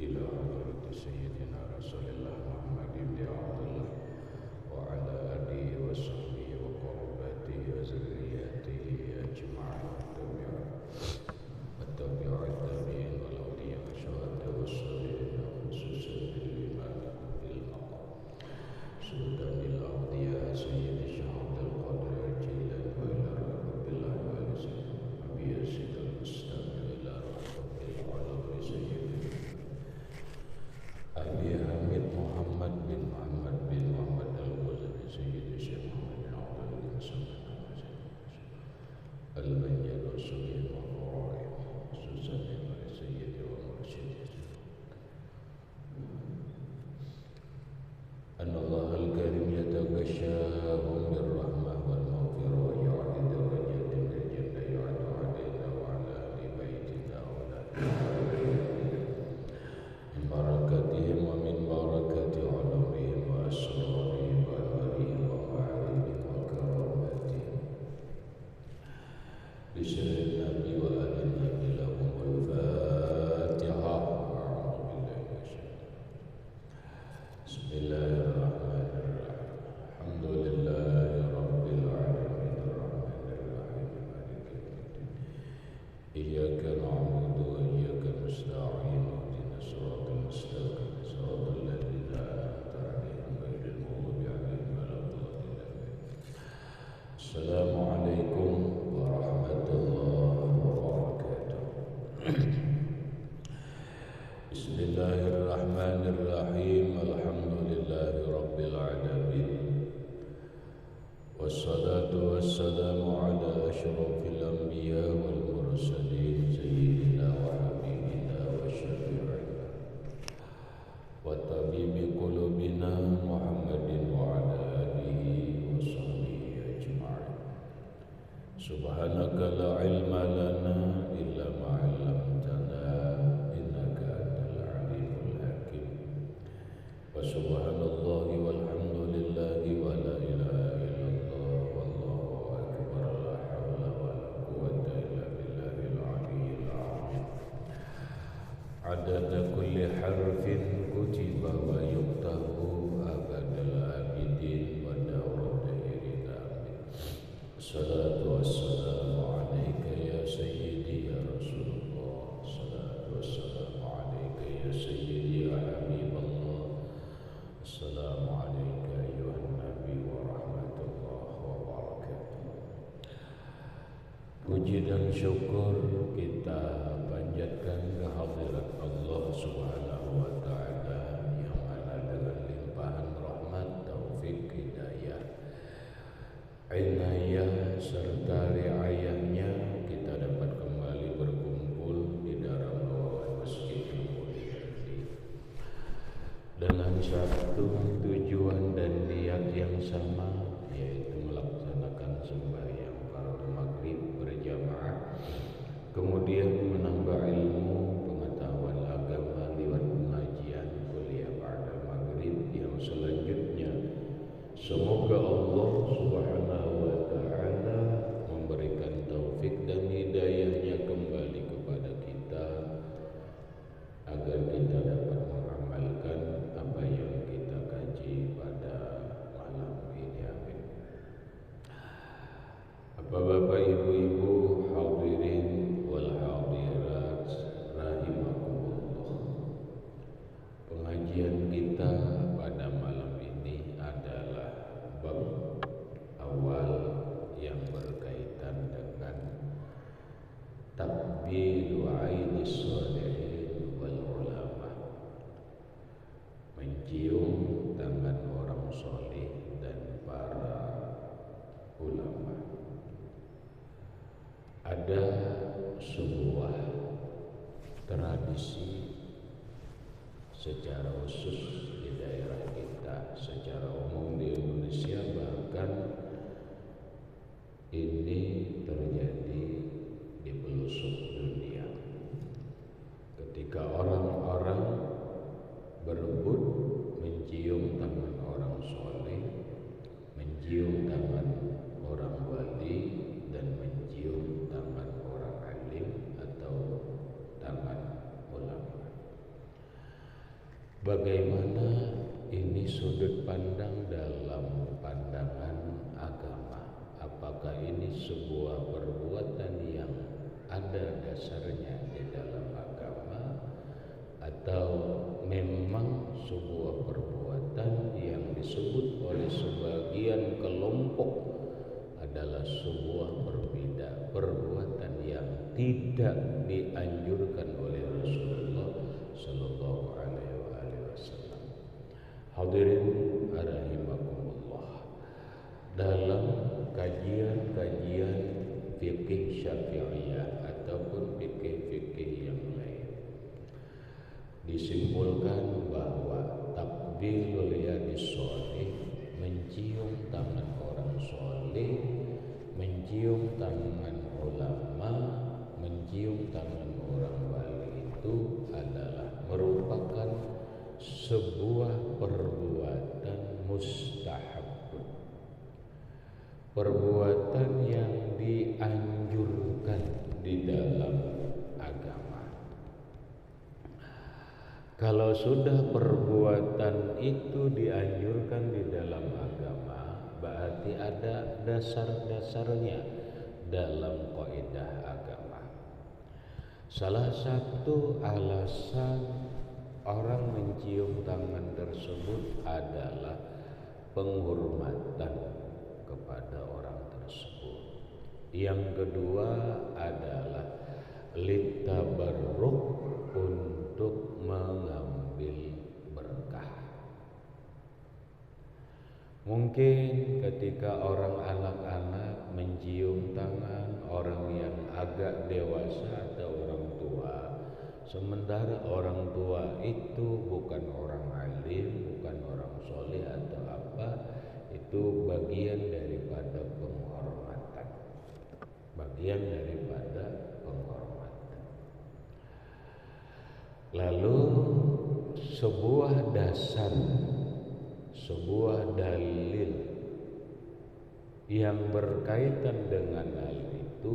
إلى حضرة سيدنا رسول الله محمد بن عبد الله وعلى آله وصحبه وقرباته وذرياته أجمعين والتابعين والتابعين والأولياء والشهداء والصالحين خصوصا بالإمام بالمقام سلطان الأولياء سيد الشهد القادر الجيلان وإلى رب العالمين أبي يزيد المستقبل إلى رب العالمين سيد أبي حميد محمد بن محمد بن محمد الغزالي سيد الشيخ محمد بن عبد الله المنجد والسليم والرائع سوسن سيد ومرشد أن الله الكريم يتغشاهم بالرحمة والمغفرة ويعطي درجات من الجنة يعد علينا وعلى أهل بيتنا وأولادنا من بركاتهم ومن بركات علومهم وأسرارهم وأنوارهم ومعارفهم وكراماتهم بسر النبي وآل النبي لهم الفاتحة. أعوذ بالله من الشيطان. بسم الله الرحمن الرحيم. الحمد لله رب العالمين الرحمن الرحيم مالك يوم الدين إياك نعبد وإياك نستعين اهدنا الصراط المستقيم صراط الذين أنعمت عليهم غير المغضوب عليهم ولا الضالين. السلام عليكم ورحمة الله وبركاته. بسم الله الرحمن الرحيم. الحمد لله رب العالمين والصلاة والسلام على أشرف الأنبياء والمرسلين سيدنا وحبيبنا وشفيعنا وطبيب قلوبنا محمد وعلى آله وصحبه أجمعين. سبحانك لا علم لنا إلا ما علمتنا إنك أنت العليم الحكيم. وسبحان الله والحمد لله ولا إله إلا الله والله أكبر لا حول ولا قوة إلا بالله العلي العظيم. عدد كل حرف كتب ويكتب أبد الآبدين ودور الدهرين آمين. الصلاة والسلام عليك يا سيدي يا رسول الله. الصلاة والسلام عليك يا سيدي يا حبيب الله. السلام عليك أيها النبي ورحمة الله وبركاته. Puji dan syukur kita panjatkan kehadirat Allah Subhanahu wa Ta'ala yang mana dengan limpahan rahmat, taufik, hidayah, inayah serta riayahnya kita dapat kembali berkumpul di dalam ruangan masjid yang mulia ini dengan satu tujuan dan niat yang sama, yaitu melaksanakan sembahyang fardu maghrib berjamaah, kemudian menambah ilmu pengetahuan agama lewat pengajian kuliah ba'da maghrib yang selanjutnya. Semoga Allah Subhanahu wa Ta'ala memberikan taufik dan hidayahnya kembali kepada kita agar kita dapat mengamalkan apa yang kita kaji pada malam ini. Amin. Bapak-bapak, ibu-ibu, hadirin wal hadirat rahimakumullah. Pengajian kita pada malam ini adalah bab awal yang berkaitan dengan takbilu ainis sholihin wal ulama, mencium tangan orang soleh dan para ulama. Ada sebuah tradisi secara khusus di daerah kita, secara umum di Indonesia, bahkan ini terjadi di pelosok dunia. Ketika orang-orang berebut mencium tangan orang soleh, mencium tangan orang wali, dan mencium tangan orang alim atau tangan ulama. Bagaimana ini sudut pandang dalam pandangan agama? Apakah ini sebuah perbuatan yang ada dasarnya di dalam agama, atau memang sebuah perbuatan yang disebut oleh sebagian kelompok adalah sebuah perbuatan yang tidak dianjurkan oleh Rasulullah Sallallahu Alaihi Wasallam. Hadirin rahimakumullah, dalam kajian-kajian fikih Syafi'iyah ataupun fikih-fikih yang lain disimpulkan bahwa takbilul yadis sholih, mencium tangan orang soleh, mencium tangan ulama, mencium tangan orang wali itu adalah merupakan sebuah perbuatan mustahab, perbuatan yang dianjurkan di dalam agama. Kalau sudah perbuatan itu dianjurkan di dalam agama, berarti ada dasar-dasarnya dalam kaidah agama. Salah satu alasan orang mencium tangan tersebut adalah penghormatan kepada orang tersebut. Yang kedua adalah litabarruk, untuk mengambil berkah. Mungkin ketika orang anak-anak mencium tangan orang yang agak dewasa atau orang tua, sementara orang tua itu bukan orang alim, bukan orang soleh atau apa, itu bagian daripada penghormatan. Bagian daripada penghormatan. Lalu sebuah dasar, sebuah dalil yang berkaitan dengan hal itu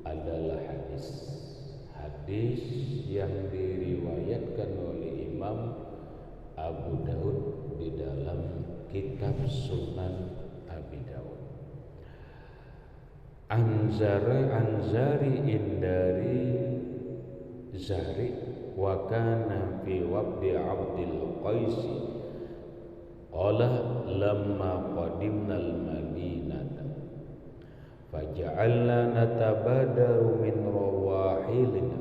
adalah hadis yang diriwayatkan oleh Imam Abu Daud di dalam kitab Sunan Abi Daud. Anzari indari Zahri wa kana fi wabdi Abdul Qais qala lamma qadimna al-Madinata faja'alna natabadaru min rawahilina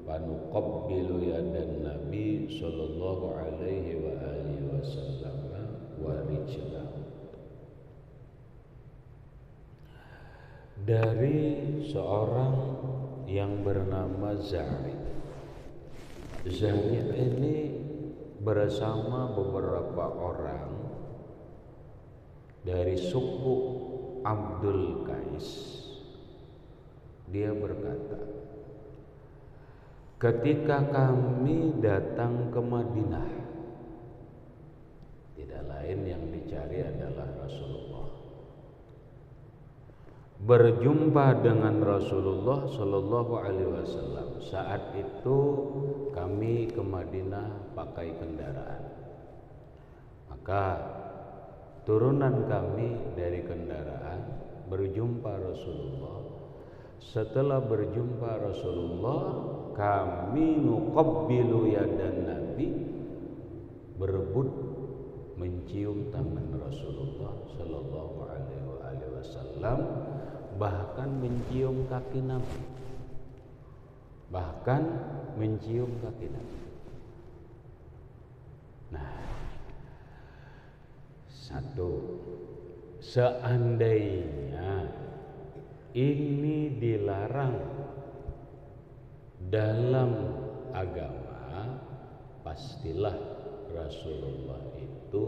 fanuqabbilu yadan Nabi sallallahu alaihi wa alihi wasallam wa rijlahu. Dari seorang yang bernama Zahri. Zahri ini bersama beberapa orang dari suku Abdul Qais. Dia berkata, ketika kami datang ke Madinah, tidak lain yang dicari adalah Rasulullah. Berjumpa dengan Rasulullah Sallallahu Alaihi Wasallam. Saat itu kami ke Madinah pakai kendaraan. Maka turunan kami dari kendaraan berjumpa Rasulullah. Setelah berjumpa Rasulullah, kami nuqabbilu yadan Nabi, berebut mencium tangan Rasulullah Sallallahu Alaihi Wasallam, bahkan mencium kaki Nabi, bahkan mencium kaki Nabi. Nah, satu, seandainya ini dilarang dalam agama, pastilah Rasulullah itu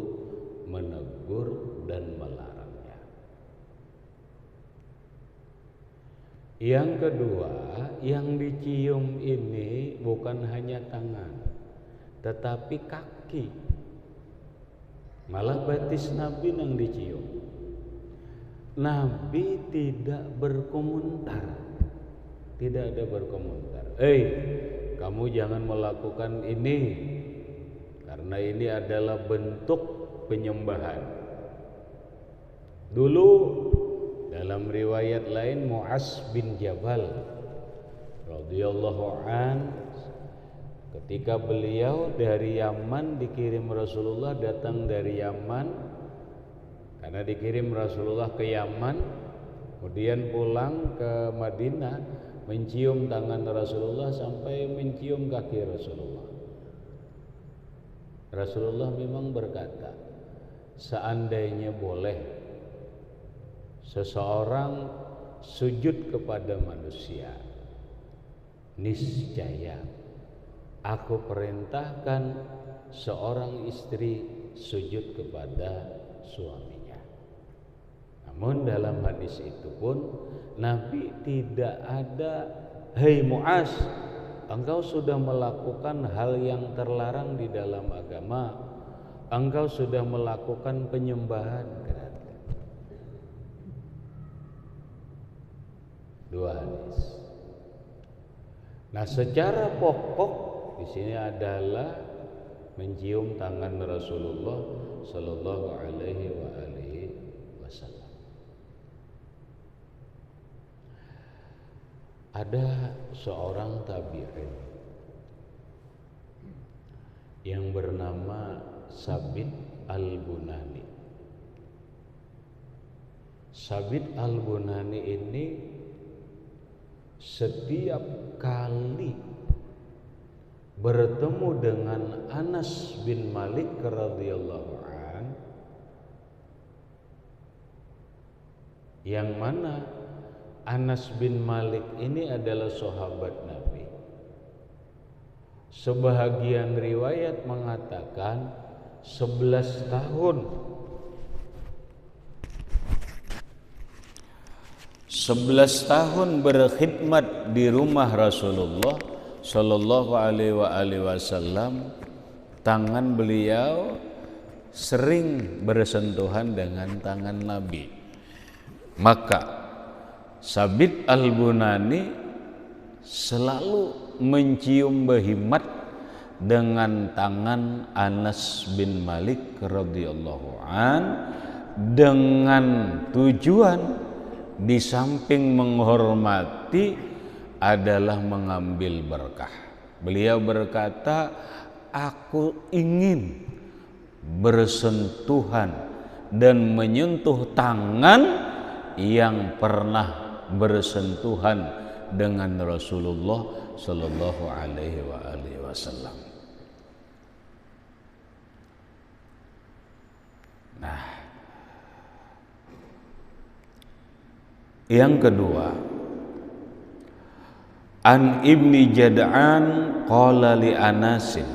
menegur dan melarangnya. Yang kedua, yang dicium ini bukan hanya tangan, tetapi kaki. Malah batis Nabi yang dicium. Nabi tidak berkomentar, tidak ada berkomentar. Kamu jangan melakukan ini. karena ini adalah bentuk penyembahan. Dulu dalam riwayat lain Mu'az bin Jabal radhiyallahu an, ketika beliau dari Yaman dikirim Rasulullah, datang dari Yaman karena dikirim Rasulullah ke Yaman, kemudian pulang ke Madinah, mencium tangan Rasulullah sampai mencium kaki Rasulullah. Rasulullah memang berkata, seandainya boleh seseorang sujud kepada manusia, niscaya aku perintahkan seorang istri sujud kepada suaminya. Namun dalam hadis itu pun Nabi tidak ada, "Hei Mu'az, engkau sudah melakukan hal yang terlarang di dalam agama, engkau sudah melakukan penyembahan." Dua hadis. Nah, secara pokok di sini adalah mencium tangan Rasulullah Sallallahu Alaihi Wasallam. Ada seorang tabi'in yang bernama Sabit Al-Bunani. Sabit Al-Bunani ini setiap kali bertemu dengan Anas bin Malik radhiyallahu an, yang mana Anas bin Malik ini adalah sahabat Nabi. Sebahagian riwayat mengatakan 11 tahun 11 tahun berkhidmat di rumah Rasulullah Sallallahu Alaihi Wasallam. Tangan beliau sering bersentuhan dengan tangan Nabi. Maka Sabit Al-Bunani selalu mencium bahimat dengan tangan Anas bin Malik radhiyallahu an, dengan tujuan di samping menghormati adalah mengambil berkah. Beliau berkata, aku ingin bersentuhan dan menyentuh tangan yang pernah bersentuhan dengan Rasulullah Sallallahu Alaihi Wasallam. Nah, yang kedua, an Ibni Jad'an qala li Anasin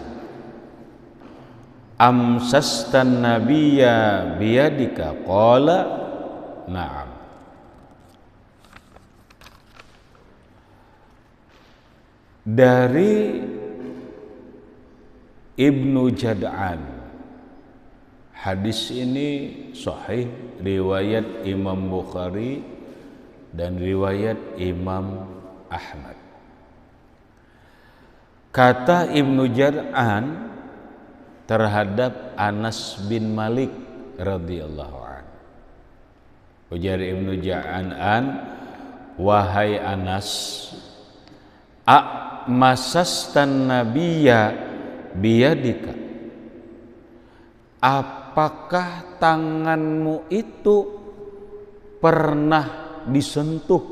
amsastan nabiyya biyadika qala na'am. Dari Ibnu Jad'an, hadis ini sahih riwayat Imam Bukhari dan riwayat Imam Ahmad. Kata Ibnu Jad'an terhadap Anas bin Malik radhiyallahu anhu. Ujar Ibnu Jad'an, wahai Anas, masastan nabiyya biyadika, apakah tanganmu itu pernah disentuh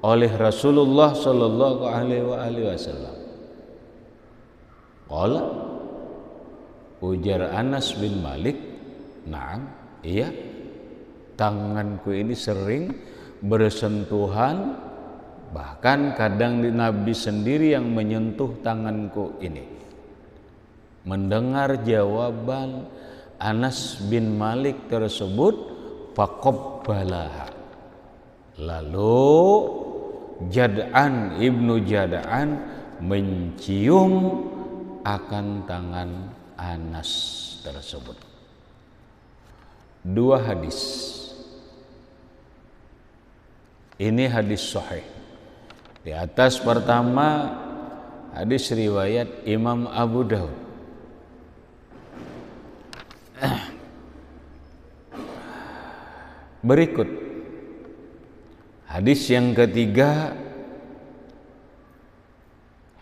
oleh Rasulullah Sallallahu Alaihi Wasallam? Qala, ujar Anas bin Malik, na'am, iya, tanganku ini sering bersentuhan, bahkan kadang Nabi sendiri yang menyentuh tanganku ini. Mendengar jawaban Anas bin Malik tersebut, faqabbalaha, lalu Jad'an, Ibnu Jad'an mencium akan tangan Anas tersebut. Dua hadis ini hadis sahih. Di atas pertama hadis riwayat Imam Abu Daud, Berikut hadis yang ketiga,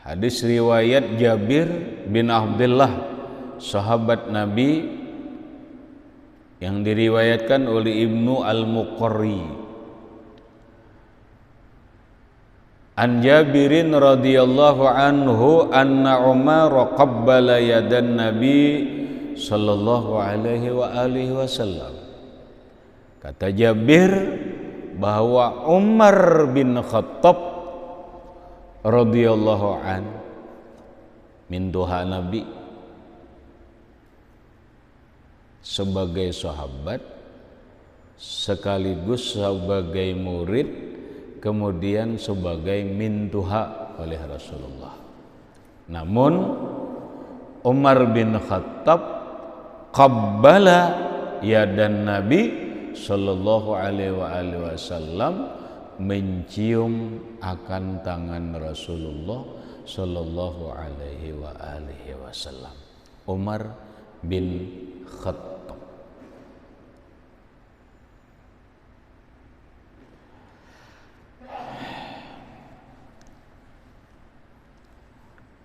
hadis riwayat Jabir bin Abdullah, sahabat Nabi, yang diriwayatkan oleh Ibnu Al-Muqarri. An Jabirin radhiyallahu anhu anna Umar qabbala yadan Nabi sallallahu alaihi wa alihi wasallam. Kata Jabir bahwa Umar bin Khattab radhiyallahu an, mintuha Nabi sebagai sahabat sekaligus sebagai murid, kemudian sebagai mintuha oleh Rasulullah. Namun Umar bin Khattab qabbala yadan Nabi sallallahu alaihi wasallam, mencium akan tangan Rasulullah sallallahu alaihi wasallam. Umar bin Khattab.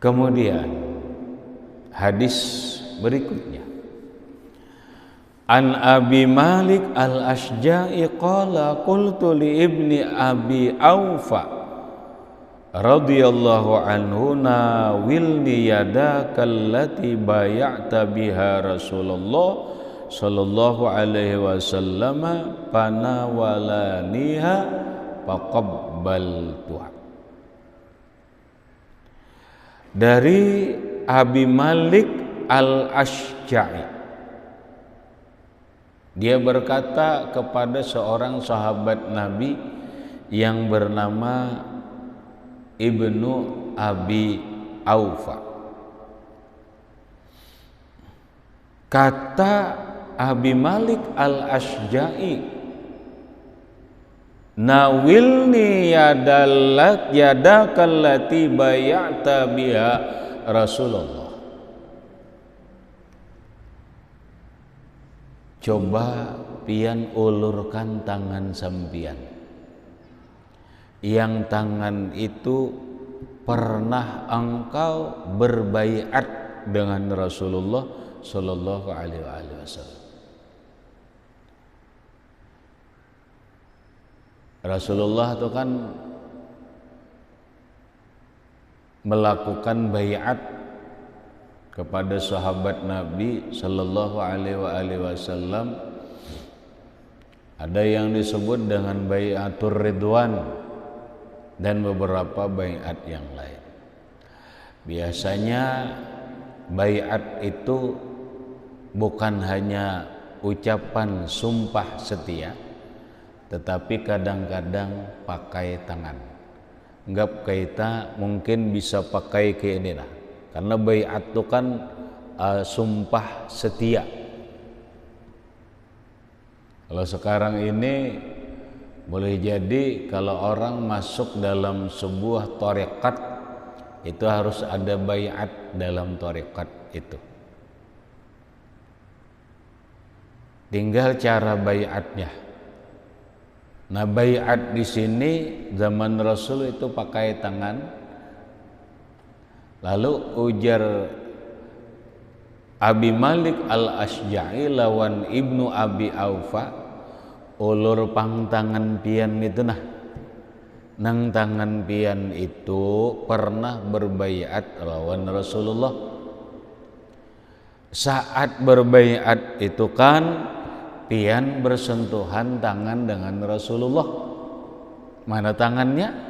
Kemudian hadis berikutnya, An Abi Malik Al-Ashja'i qala qultu li ibni Abi Aufa radhiyallahu anhu nawilni yadaka allati bay'ata biha Rasulullah sallallahu alaihi wasallam panawalaniha faqabbaltuha. Dari Abi Malik Al-Ashja'i, dia berkata kepada seorang sahabat Nabi yang bernama Ibnu Abi Aufa. Kata Abi Malik Al-Ashja'i, nawilni yadakallati bay'ata biha Rasulullah. Coba pian ulurkan tangan sampian, yang tangan itu pernah engkau berbaiat dengan Rasulullah sallallahu alaihi wasallam. Rasulullah itu kan melakukan baiat kepada sahabat Nabi sallallahu alaihi wasallam. Ada yang disebut dengan baiatur ridwan dan beberapa baiat yang lain. Biasanya baiat itu bukan hanya ucapan sumpah setia, tetapi kadang-kadang pakai tangan. Anggap kita mungkin bisa pakai ke ini lah. Karena baiat itu kan sumpah setia. Kalau sekarang ini boleh jadi kalau orang masuk dalam sebuah tarekat itu harus ada baiat dalam tarekat itu. Tinggal cara baiatnya. Nah, baiat di sini zaman Rasul itu pakai tangan. Lalu ujar Abi Malik Al-Ashja'i lawan Ibnu Abi Aufa, ulur pang tangan pian itu nah. Nang tangan pian itu pernah berbaiat lawan Rasulullah. Saat berbaiat itu kan pian bersentuhan tangan dengan Rasulullah. Mana tangannya?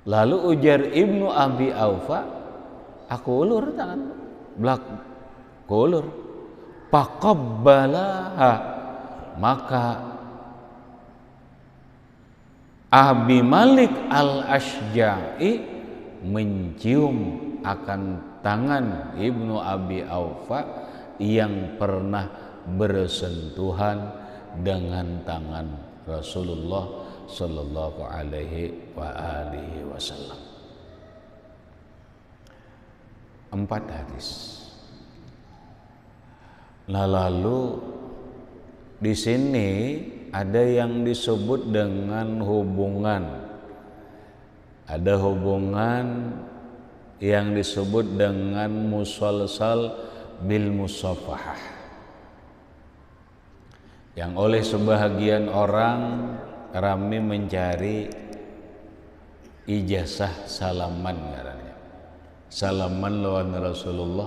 Lalu ujar Ibnu Abi Aufa, aku ulur tangan belak, aku ulur. Faqabbalaha, maka Abi Malik Al-Ashja'i mencium akan tangan Ibnu Abi Aufa yang pernah bersentuhan dengan tangan Rasulullah sallallahu alaihi wasallam. 4 hadis. Nah, lalu di sini ada yang disebut dengan hubungan. Ada hubungan yang disebut dengan musalsal bil musafahah, yang oleh sebahagian orang ramai mencari ijazah salaman ngarannya. Salaman lawan Rasulullah.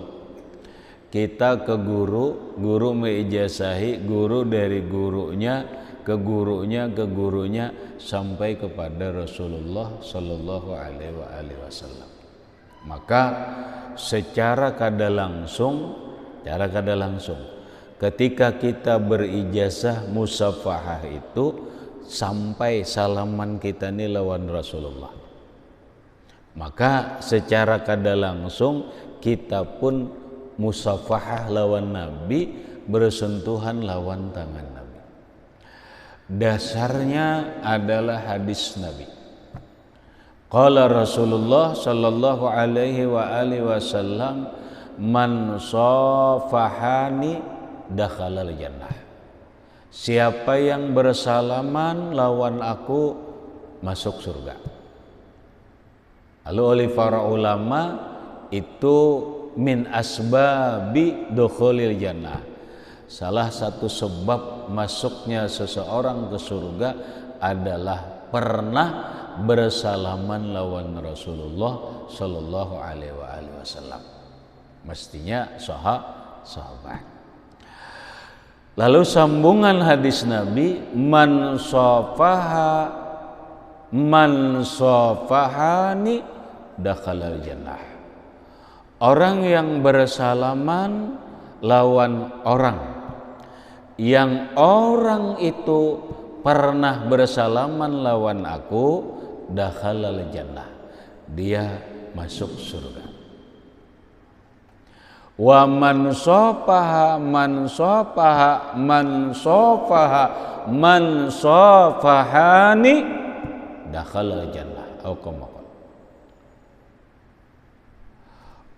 Kita ke guru, guru meijazahi, guru dari gurunya ke gurunya ke gurunya sampai kepada Rasulullah sallallahu alaihi wasallam. Maka secara kada langsung ketika kita berijazah musafahah itu sampai salaman kita ini lawan Rasulullah. Maka secara kada langsung kita pun musafahah lawan Nabi, bersentuhan lawan tangan Nabi. Dasarnya adalah hadis Nabi. Qala Rasulullah sallallahu alaihi wasallam, man safahani dakhalal jannah. Siapa yang bersalaman lawan aku masuk surga. Lalu oleh para ulama itu min asbabi dukhulil jannah. Salah satu sebab masuknya seseorang ke surga adalah pernah bersalaman lawan Rasulullah sallallahu alaihi wasallam. Mestinya sahabat. Lalu sambungan hadis Nabi, man safahani dakhalal jannah. Orang yang bersalaman lawan orang yang orang itu pernah bersalaman lawan aku, dakhalal jannah, dia masuk surga. Wa man safahani dakhalal jannah.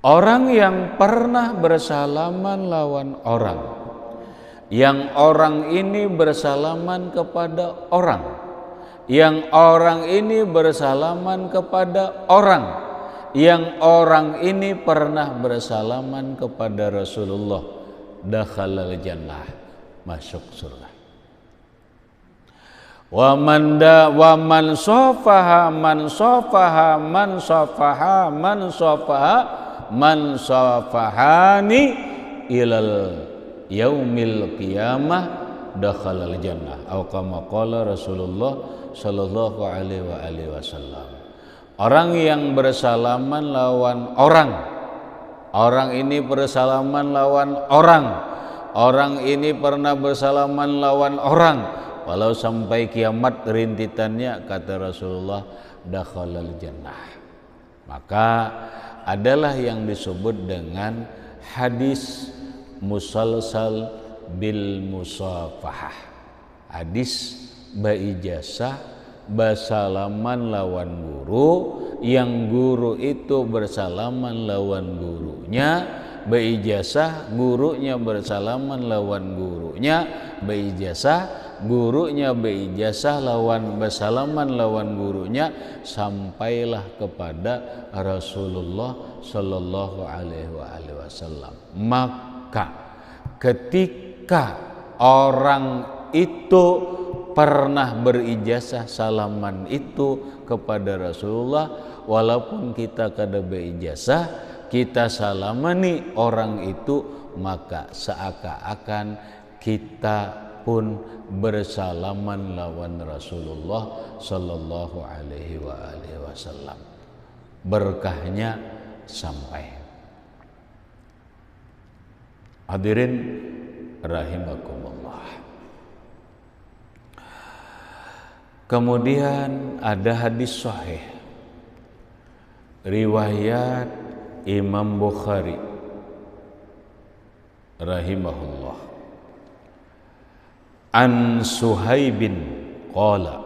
Orang yang pernah bersalaman lawan orang, yang orang ini bersalaman kepada orang, yang orang ini bersalaman kepada orang, yang orang ini pernah bersalaman kepada Rasulullah, dakhalal jannah, masuk surga. Wa man safahani ilal yaumil qiyamah dakhalal jannah. Atau kama qala Rasulullah sallallahu alaihi wasallam. Orang yang bersalaman lawan orang, orang ini bersalaman lawan orang, orang ini pernah bersalaman lawan orang, walau sampai kiamat rintitannya, kata Rasulullah, dakhalal jannah. Maka adalah yang disebut dengan hadis musalsal bil musafahah. Hadis baijazah bersalaman lawan guru, yang guru itu bersalaman lawan gurunya, beijazah gurunya bersalaman lawan gurunya, beijazah gurunya beijazah lawan bersalaman lawan gurunya, sampailah kepada Rasulullah sallallahu alaihi wasallam. Maka ketika orang itu pernah berijazah salaman itu kepada Rasulullah, walaupun kita kada beijazah, kita salamani orang itu, maka seakan-akan kita pun bersalaman lawan Rasulullah sallallahu alaihi wasallam. Berkahnya sampai. Hadirin rahimakumullah. Kemudian ada hadis sahih riwayat Imam Bukhari rahimahullah, an Suhaibin qala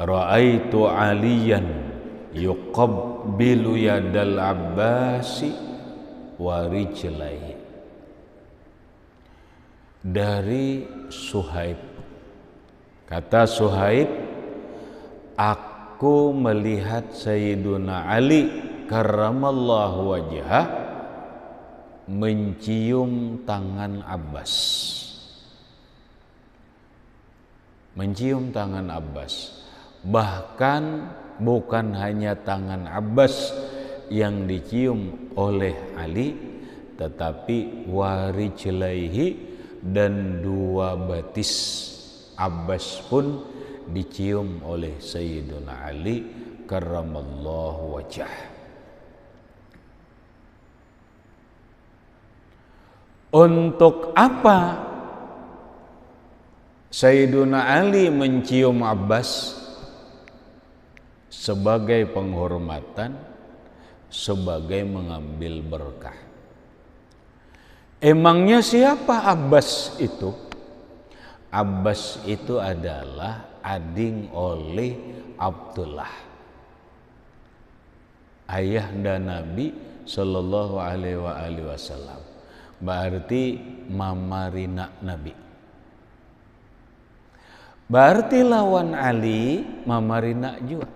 ra'aitu Aliyan yuqabbilu yadal Abbasi wa rijlaihi. dari Suhaib. Kata Suhaib, aku melihat Sayyiduna Ali karramallahu wajhah mencium tangan Abbas. Mencium tangan Abbas. Bahkan bukan hanya tangan Abbas yang dicium oleh Ali, tetapi warijlaihi, dan dua batis Abbas pun dicium oleh Sayyiduna Ali karramallahu wajhah. Untuk apa Sayyiduna Ali mencium Abbas? Sebagai penghormatan, sebagai mengambil berkah. Emangnya siapa Abbas itu? Abbas itu adalah ading oleh Abdullah, ayahanda Nabi Sallallahu Alaihi Wasallam. Berarti mamarina Nabi. Berarti lawan Ali mamarina juga.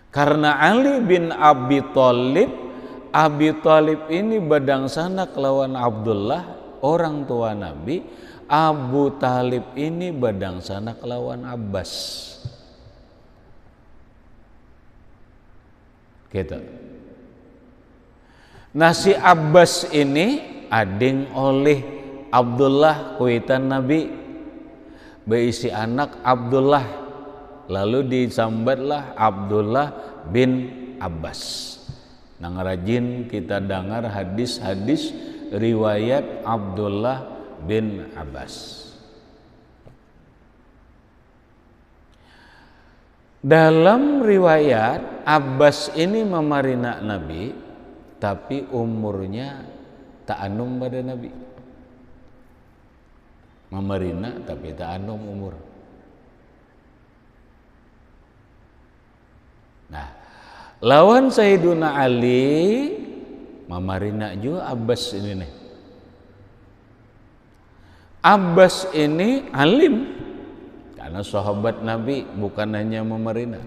Karena Ali bin Abi Thalib ini badangsana kelawan Abdullah, orang tua Nabi. Abu Talib ini badangsana kelawan Abbas. Gitu. Nah, si Abbas ini ading oleh Abdullah kuitan Nabi, berisi anak Abdullah, lalu disambatlah Abdullah bin Abbas. Nang rajin kita dengar hadis-hadis riwayat Abdullah bin Abbas. Dalam riwayat Abbas ini memarina Nabi, tapi umurnya tak anum pada Nabi. Memarina tapi tak anum umur. Nah, lawan Sayyiduna Ali memarina juga Abbas ini nih. Abbas ini alim karena sahabat Nabi, bukan hanya memerintah.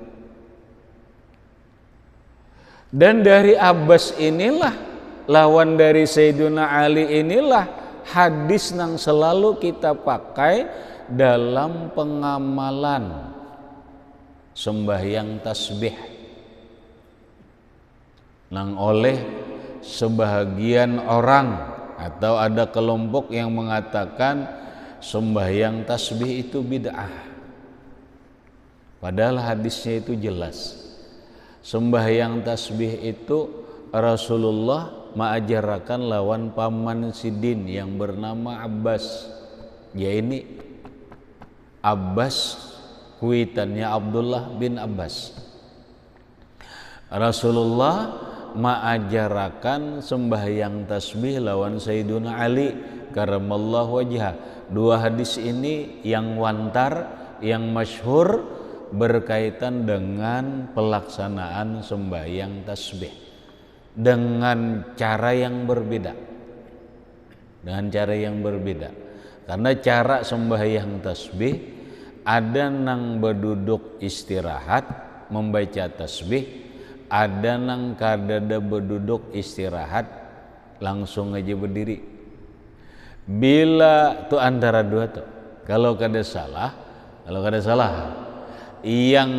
Dan dari Abbas inilah, lawan dari Sayyiduna Ali inilah hadis yang selalu kita pakai dalam pengamalan sembahyang tasbih. Nang oleh sebahagian orang atau ada kelompok yang mengatakan sembahyang tasbih itu bid'ah. Padahal hadisnya itu jelas. Sembahyang tasbih itu Rasulullah mengajarkan lawan paman Sidin yang bernama Abbas. Ya ini Abbas kuitannya Abdullah bin Abbas. Rasulullah mengajarkan sembahyang tasbih lawan Sayyiduna Ali karramallahu wajhah. Dua hadis ini yang wantar, yang masyhur berkaitan dengan pelaksanaan sembahyang tasbih dengan cara yang berbeda. Dengan cara yang berbeda. Karena cara sembahyang tasbih ada nang berduduk istirahat membaca tasbih, ada nang kadada berduduk istirahat langsung aja berdiri. Bila tuh antara dua tuh, kalau kada salah yang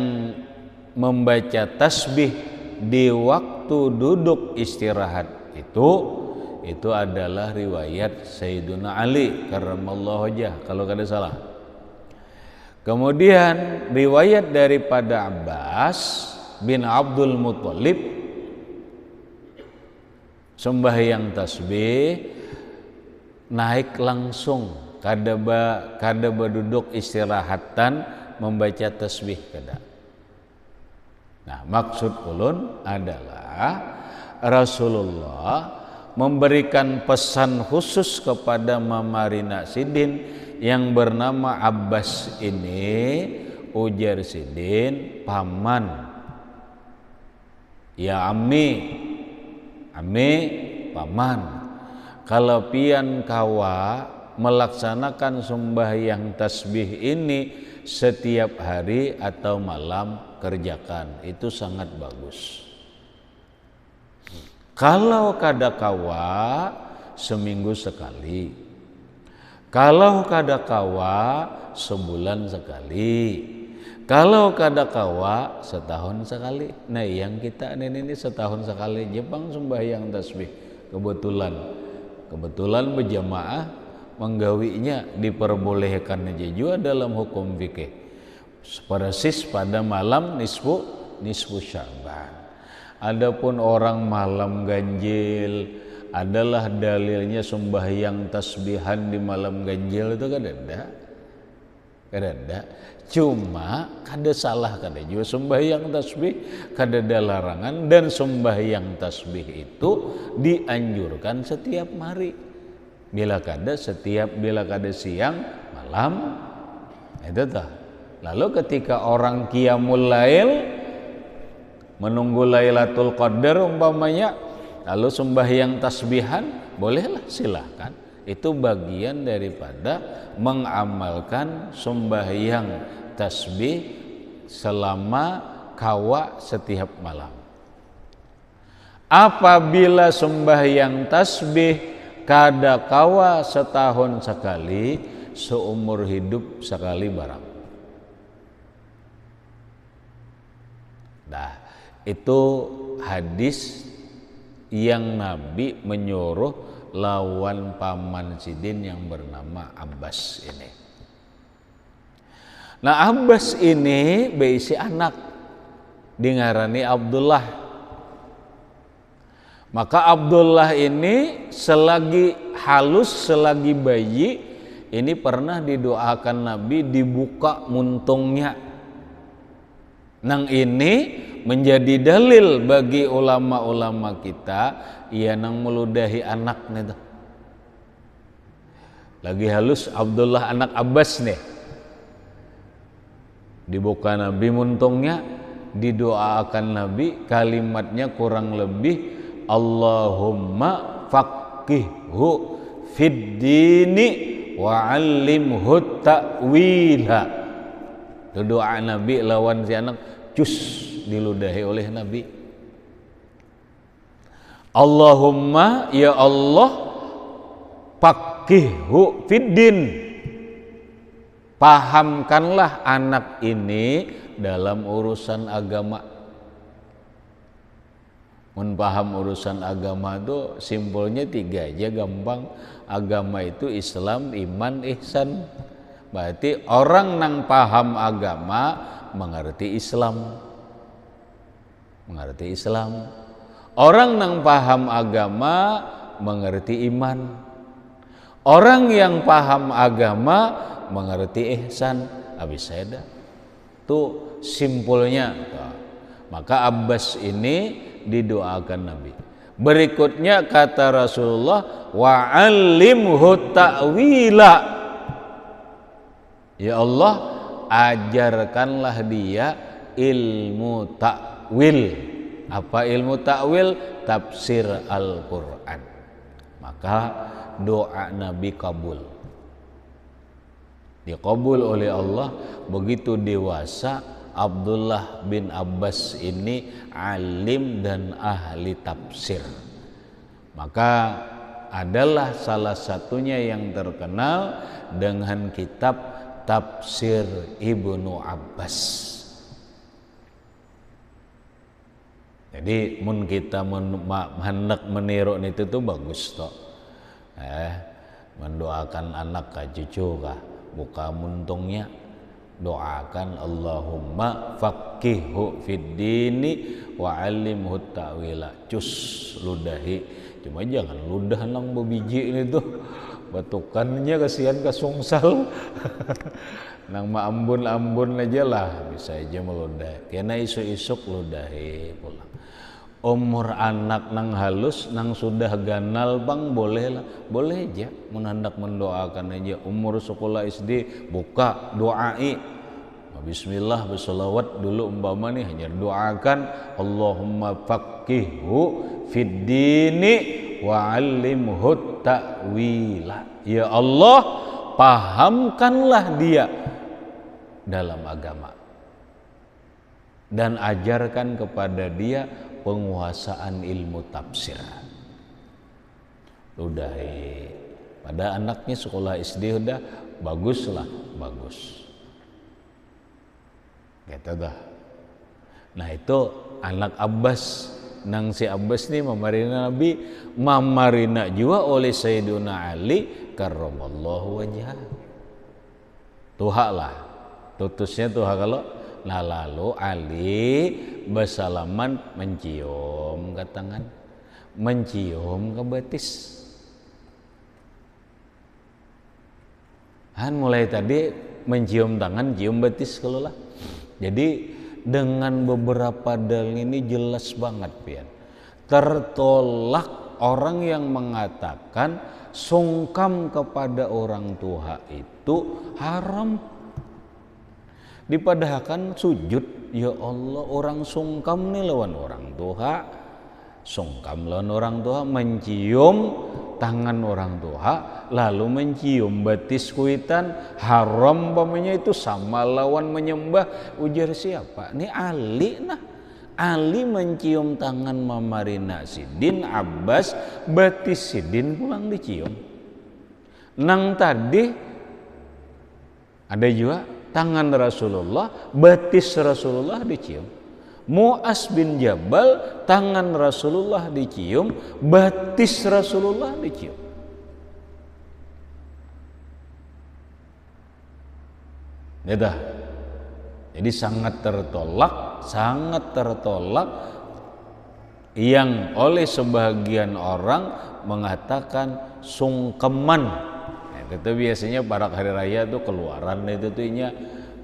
membaca tasbih di waktu duduk istirahat itu adalah riwayat Sayyiduna Ali karramallahu wajhah, kalau kada salah. Kemudian riwayat daripada Abbas bin Abdul Muthalib sembahyang tasbih naik langsung kada duduk istirahatan membaca tasbih kada. Nah, maksud ulun adalah Rasulullah memberikan pesan khusus kepada Mamarina Sidin yang bernama Abbas ini. Ujar Sidin, paman, ya ami paman, kalau pian kawa melaksanakan sembahyang tasbih ini setiap hari atau malam, kerjakan, itu sangat bagus. Kalau kadakawa seminggu sekali, kalau kadakawa sebulan sekali, kalau kadakawa setahun sekali. Nah, yang kita ini setahun sekali Jepang sembahyang tasbih. Kebetulan berjamaah menggawinya diperbolehkan aja juga dalam hukum fikih. Persis pada malam nisfu Sya'ban. Adapun orang malam ganjil adalah dalilnya sembahyang tasbihan di malam ganjil itu kan ada. Cuma kada salah kada juga sembahyang tasbih, kada ada larangan, dan sembahyang tasbih itu dianjurkan setiap hari. Bila kada siang malam, itu tah. Lalu ketika orang qiyamul lail menunggu Lailatul Qadar umpamanya, lalu sembahyang tasbihan, bolehlah, silahkan. Itu bagian daripada mengamalkan sembahyang tasbih selama kawa setiap malam. Apabila sembahyang tasbih kada kawa setahun sekali, seumur hidup sekali barang. Nah, itu hadis yang Nabi menyuruh lawan paman Sidin yang bernama Abbas ini. Nah, Abbas ini berisi anak, dingarani Abdullah. Maka Abdullah ini selagi halus, selagi bayi, ini pernah didoakan Nabi dibuka muntungnya. Nang ini menjadi dalil bagi ulama-ulama kita, ia nang meludahi anaknya tuh. Lagi halus Abdullah anak Abbas nih, dibuka Nabi muntungnya, didoakan Nabi, kalimatnya kurang lebih Allahumma faqihhu fid dini wa 'allimhu ta'wila. Itu doa Nabi lawan si anak, cus diludahi oleh Nabi. Allahumma, ya Allah, faqihhu fiddin, pahamkanlah anak ini dalam urusan agama. Mun paham urusan agama itu simpelnya 3 aja, gampang. Agama itu Islam, iman, ihsan. Berarti orang nang paham agama mengerti Islam. Orang nang paham agama mengerti iman. Orang yang paham agama mengerti ihsan. Habis saya dah. Itu simpulnya. Maka Abbas ini didoakan Nabi. Berikutnya kata Rasulullah, wa 'allimhu ta'wila. Ya Allah, ajarkanlah dia ilmu takwil. Apa ilmu takwil? Tafsir Al-Quran. Maka doa Nabi kabul, dikabul oleh Allah. Begitu dewasa Abdullah bin Abbas ini alim dan ahli tafsir. Maka adalah salah satunya yang terkenal dengan kitab Tafsir Ibnu Abbas. Jadi mun kita hendak meniru itu tuh bagus toh. Mendoakan anak kah cucu kah, buka muntungnya, doakan Allahumma faqihhu fid dini wa 'allimhu ta'wila. Cus ludahi. Cuma jangan ludah nang bebiji ini tuh. Batukannya kasihan kasungsal. Nang maambun-ambun aja lah bisa aja meludah. Kena isuk-isuk ludahi pulang. Umur anak nang halus, nang sudah ganal bang boleh lah, boleh aja menandak mendoakan aja. Umur sekolah SD buka doai, bismillah bersolawat dulu umpama nih, hanya doakan Allahumma faqihhu fid dini wa 'allimhu ta'wila. Ya Allah, pahamkanlah dia dalam agama dan ajarkan kepada dia penguasaan ilmu tafsir. Udah pada anaknya sekolah SD udah bagus lah, bagus gitu dah. Nah itu anak Abbas, nang si Abbas nih mamarina Nabi, mamarina juga oleh Sayyiduna Ali karramallahu wajhah. Tuha lah, tutusnya tuha kalau. Nah lalu Ali bersalaman mencium ke tangan, mencium ke betis. Han mulai tadi mencium tangan, cium betis kalau lah. Jadi dengan beberapa dalil ini jelas banget pian. Tertolak orang yang mengatakan sungkam kepada orang tua itu haram. Dipadahkan sujud, ya Allah, orang sungkam nih lawan orang tua, sungkam lawan orang tua, mencium tangan orang tua, lalu mencium betis kuitan, haram pamannya itu sama lawan menyembah. Ujar siapa? Ini Ali nah. Ali mencium tangan mamarina Sidin Abbas, betis Sidin pulang dicium. Nang tadi ada juga tangan Rasulullah, betis Rasulullah dicium. Mu'az bin Jabal, tangan Rasulullah dicium, betis Rasulullah dicium. Dah. Jadi sangat tertolak yang oleh sebagian orang mengatakan sungkeman. Itu biasanya para hari raya tuh keluaran itu tuhnya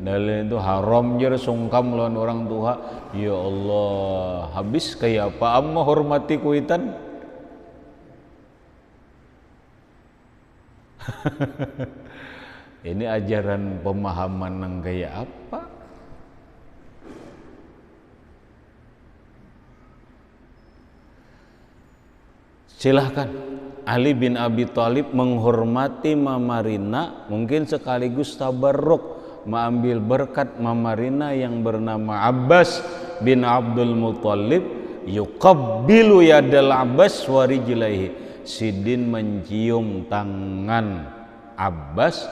dalil itu haram jer sungkam lawan orang tua. Ya Allah, habis kayak apa amma hormati kuitan. Ini ajaran pemahaman yang kayak apa? Silahkan. Ali bin Abi Thalib menghormati Mamarina, mungkin sekaligus tabarruk, mengambil berkat Mamarina yang bernama Abbas bin Abdul Muthalib. Yuqabbilu yadal Abbas wa rijlaihi. Sidin mencium tangan Abbas,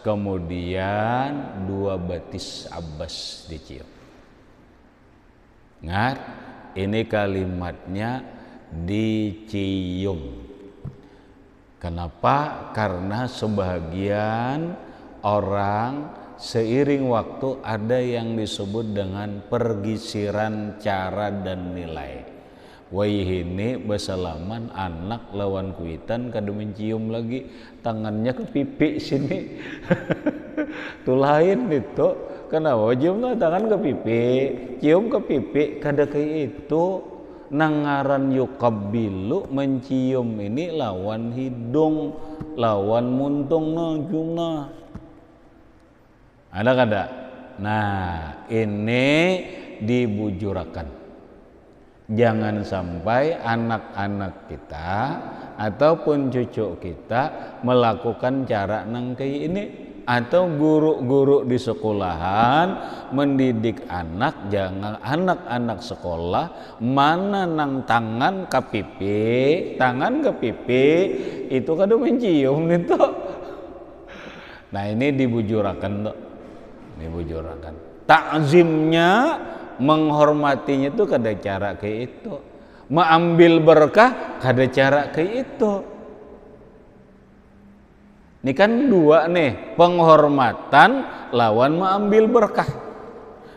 kemudian dua betis Abbas dicium. Ingat, ini kalimatnya dicium. Kenapa? Karena sebagian orang seiring waktu ada yang disebut dengan pergisiran cara dan nilai. Waihini bersalaman anak lawan kuitan kada mencium lagi tangannya ke pipi sini. Tuh lain itu. Kenapa cium tangan ke pipi, cium ke pipi kada kayak itu. Nangaran yuqabbilu mencium ini lawan hidung, lawan muntung ciumna. Ada kada? Nah, ini dibujurakan. Jangan sampai anak-anak kita ataupun cucu kita melakukan cara nang kayak ini. Atau guru-guru di sekolahan mendidik anak, jangan anak-anak sekolah mana nang tangan ke pipi itu kada mencium itu. Nah ini dibujurakan tuh, dibujurakan. Takzimnya, menghormatinya itu kada cara kayak itu. Mengambil berkah kada cara kayak itu. Ini kan dua nih, penghormatan lawan mengambil berkah.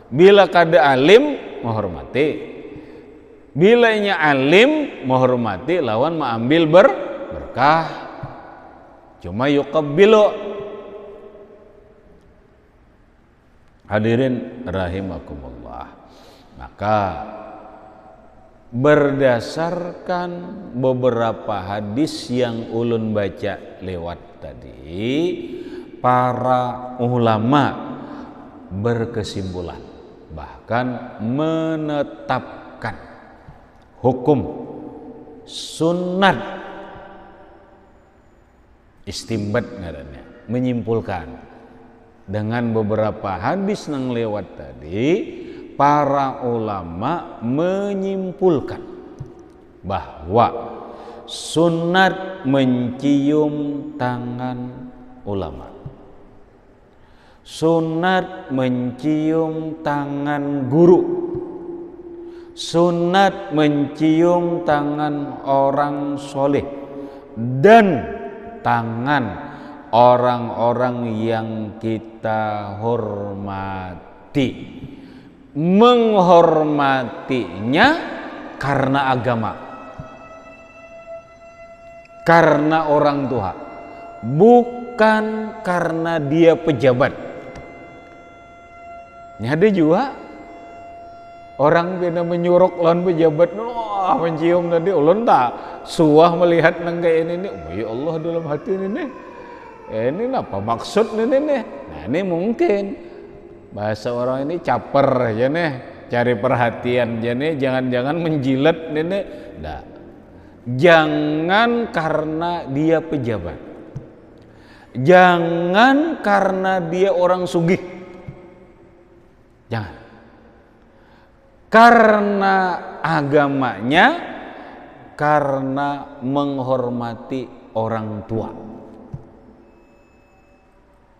Bila kada alim menghormati, bila nya alim menghormati lawan mengambil berkah. Cuma yuqabbilu. Hadirin rahimakumullah. Maka berdasarkan beberapa hadis yang ulun baca lewat tadi, para ulama berkesimpulan bahkan menetapkan hukum sunat istimbat ngarannya, menyimpulkan dengan beberapa hadis nang lewat tadi. Para ulama menyimpulkan bahwa sunat mencium tangan ulama, sunat mencium tangan guru, sunat mencium tangan orang soleh, dan tangan orang-orang yang kita hormati. Menghormatinya karena agama, karena orang tua, bukan karena dia pejabat. Ada juga orang bina menyuruk lawan pejabat, wah mencium tadi ulun tak suah melihat nang kayak ini, oh ya Allah dalam hati ini apa maksud ini nih. Nah ini mungkin bahasa orang ini caper aja nih, cari perhatian aja nih, jangan-jangan menjilat nih. Nah, jangan karena dia pejabat, jangan karena dia orang sugih, jangan. Karena agamanya, karena menghormati orang tua.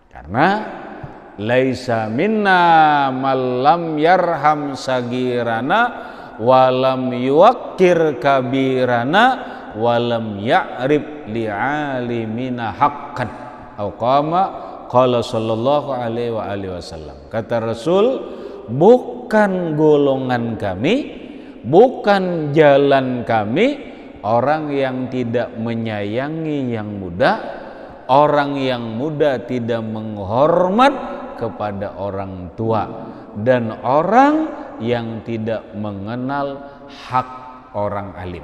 Karena laisa minna man lam yarham sagirana walam yuwakkir kabirana walam ya'rif li'alimina haqqan atau qala sallallahu alaihi wasallam. Kata Rasul, bukan golongan kami, bukan jalan kami orang yang tidak menyayangi yang muda, orang yang muda tidak menghormat kepada orang tua, dan orang yang tidak mengenal hak orang alim.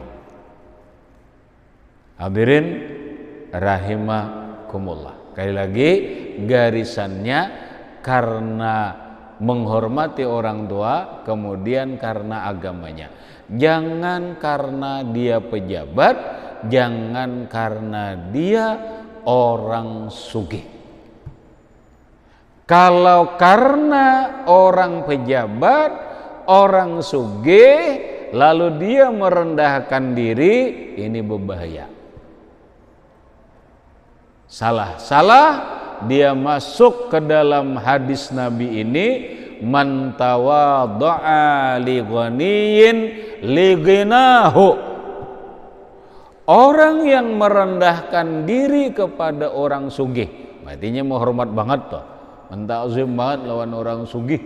Hadirin rahimakumullah. Sekali lagi garisannya karena menghormati orang tua, kemudian karena agamanya. Jangan karena dia pejabat, jangan karena dia orang sugih. Kalau karena orang pejabat, orang sugih, lalu dia merendahkan diri, ini berbahaya. Salah, dia masuk ke dalam hadis Nabi ini, man tawadha'a li ghaniyin li ghinahu. Orang yang merendahkan diri kepada orang sugih, artinya menghormat banget toh, mentazim banget lawan orang sugih.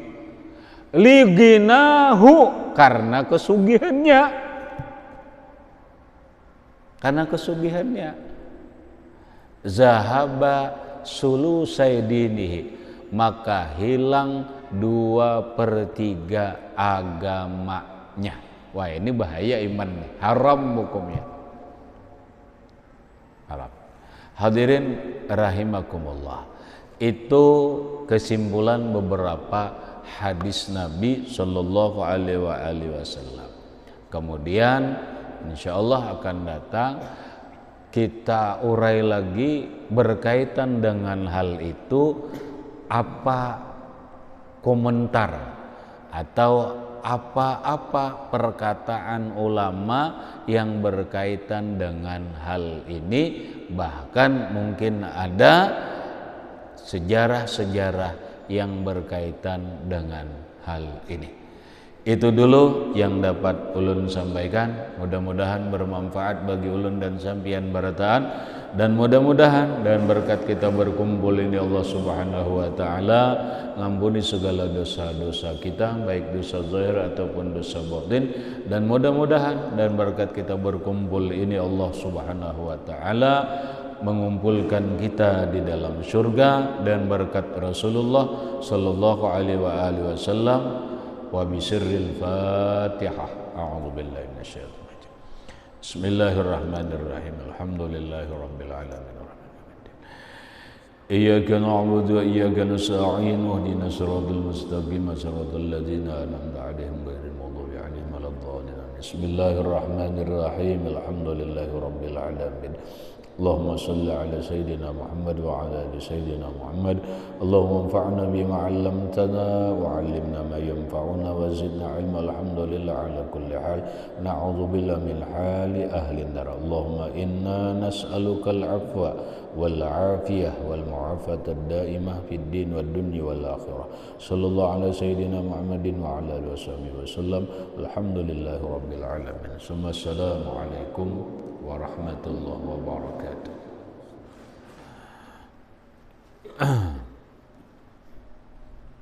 Liginahu, karena kesugihannya, zahaba sulusai dinihi, maka hilang 2/3 agamanya. Wah ini bahaya iman nih, haram hukumnya, haram. Hadirin rahimakumullah, itu kesimpulan beberapa hadis Nabi Shallallahu Alaihi Wasallam. Kemudian insyaallah akan datang kita urai lagi berkaitan dengan hal itu, apa komentar atau apa-apa perkataan ulama yang berkaitan dengan hal ini. Bahkan mungkin ada sejarah-sejarah yang berkaitan dengan hal ini. Itu dulu yang dapat ulun sampaikan. Mudah-mudahan bermanfaat bagi ulun dan sampian barataan, dan mudah-mudahan dan berkat kita berkumpul ini Allah Subhanahu wa taala ngampuni segala dosa-dosa kita, baik dosa zahir ataupun dosa batin, dan mudah-mudahan dan berkat kita berkumpul ini Allah Subhanahu wa taala mengumpulkan kita di dalam surga, dan berkat Rasulullah sallallahu alaihi wasallam. Wa bisirril Fatihah. A'udzu billahi minasyaitonir rajim. Bismillahirrahmanirrahim. Alhamdulillahi rabbil alamin. Iyyaka na'budu wa iyyaka nasta'in. Ihdinas siratal mustaqim, siratal ladzina an'amta 'alaihim ghairil maghdubi 'alaihim waladdallin. Bismillahirrahmanirrahim. Alhamdulillahi rabbil alamin. اللهم صل على سيدنا محمد وعلى آل سيدنا محمد اللهم انفعنا بما علمتنا وعلمنا ما ينفعنا وزدنا علما الحمد لله على كل حال نعوذ بالله من حال أهل النار اللهم إنا نسألك العفو والعافية والمعافاة الدائمة في الدين والدنيا والآخرة صلى الله على سيدنا محمد وعلى آله وصحبه وسلم الحمد لله رب العالمين ثم السلام عليكم ورحمة الله وبركاته.